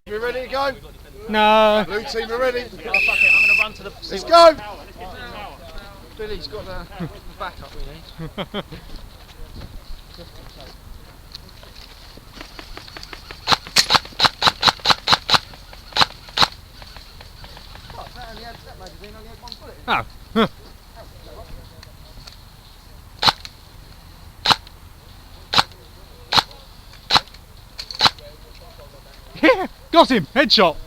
You ready to go? No. Blue team are ready. Oh, fuck it, I'm going to run to the... Let's go! Billy's got the backup we need. Oh. Yeah, got him! Headshot!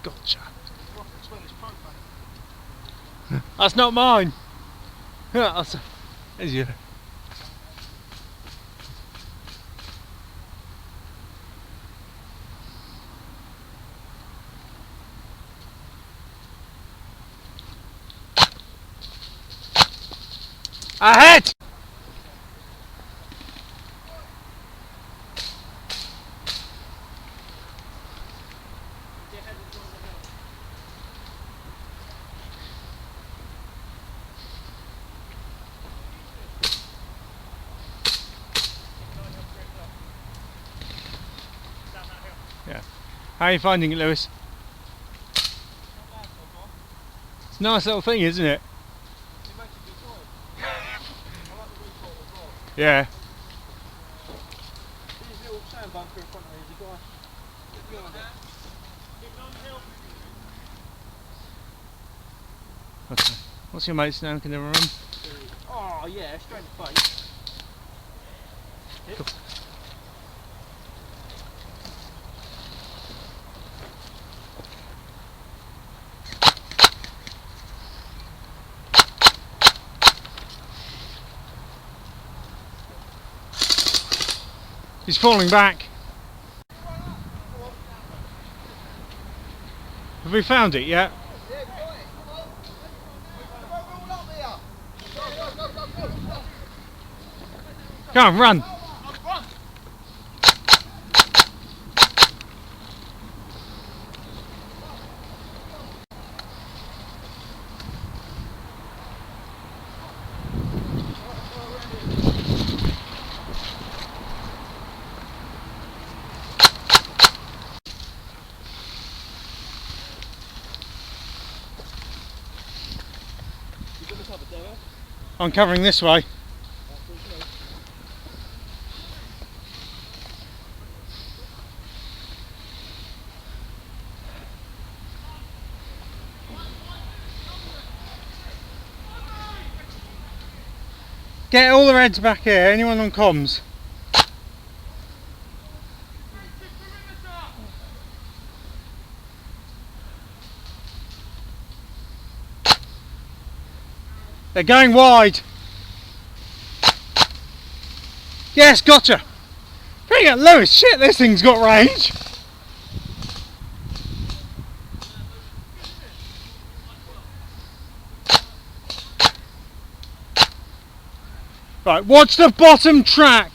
Gotcha. That's not mine. That's you. Ahead! Yeah. How are you finding it, Lewis? It's a nice little thing, isn't it? Yeah. Okay. What's your mate's name? Can you remember? Oh, yeah, straight in the face. Cool. He's falling back. Have we found it yet? Come on, run! I'm covering this way. Get all the heads back here, anyone on comms? They're going wide. Yes, gotcha. Bring it, Lewis. Shit, this thing's got range. Right, watch the bottom track.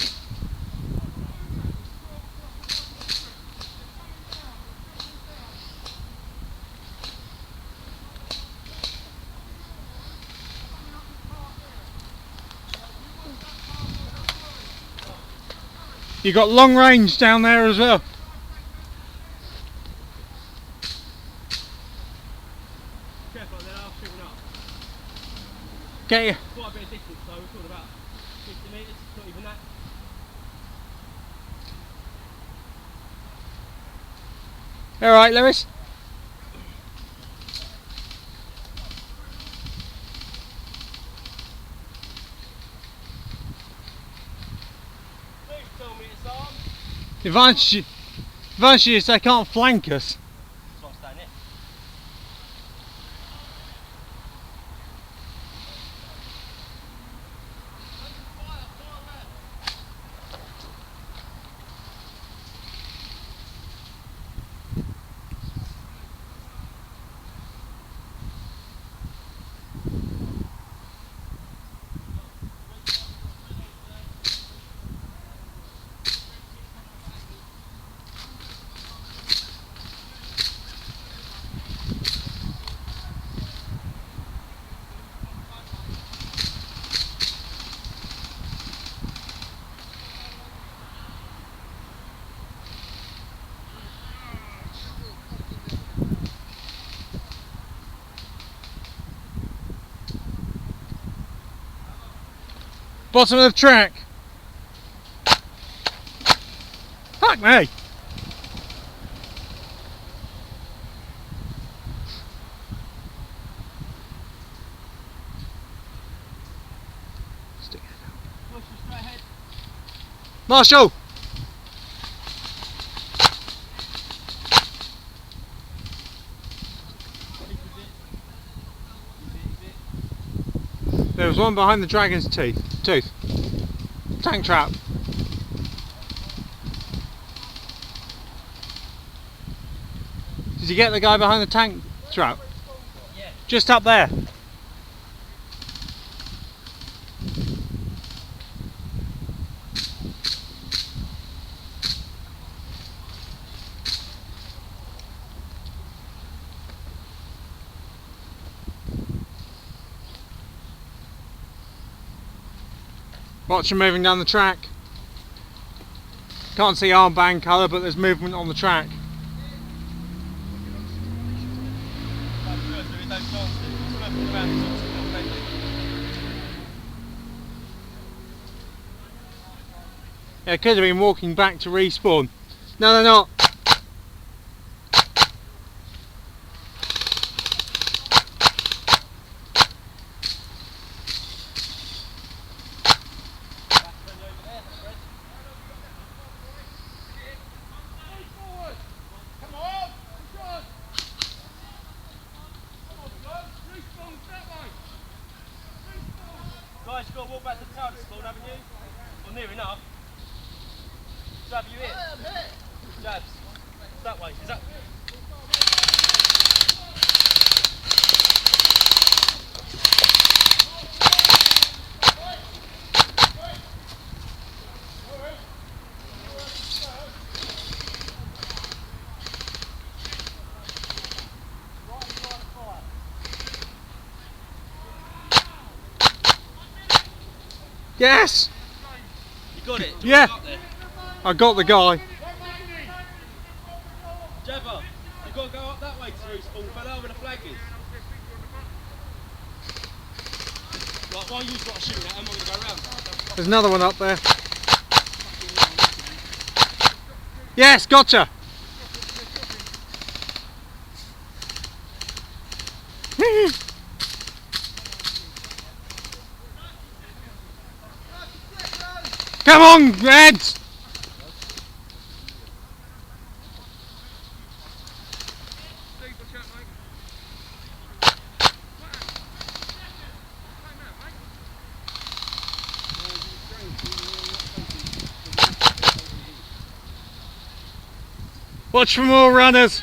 You got long range down there as well. Careful, then I'll shoot up. Get you. Quite a bit of distance, so we're talking about 50 metres, not even that. Alright, Lewis? Please tell me it's on. The advantage is they can't flank us. That's why I'm staying here. Bottom of the track. Fuck me. Stick it out. Push you straight ahead. Marshall. There was one behind the dragon's tooth. Tank trap. Did you get the guy behind the tank trap? Yeah. Just up there. Watch him moving down the track. Can't see armband colour, but there's movement on the track. Yeah, could have been walking back to respawn. No, they're not. Guys, you've got to walk back to the tower to spawn, haven't you? Well, near enough. Jab, you here? Jabs. That way. Is that... Yes! You got it? Yeah. Got there? I got the guy. Jabba, you've got to go up that way to respawn, fella, where the flag is. Right, while you've got to shoot at him, I'm going to go round. There's another one up there. Yes, gotcha! Come on, Reds! Watch for more runners.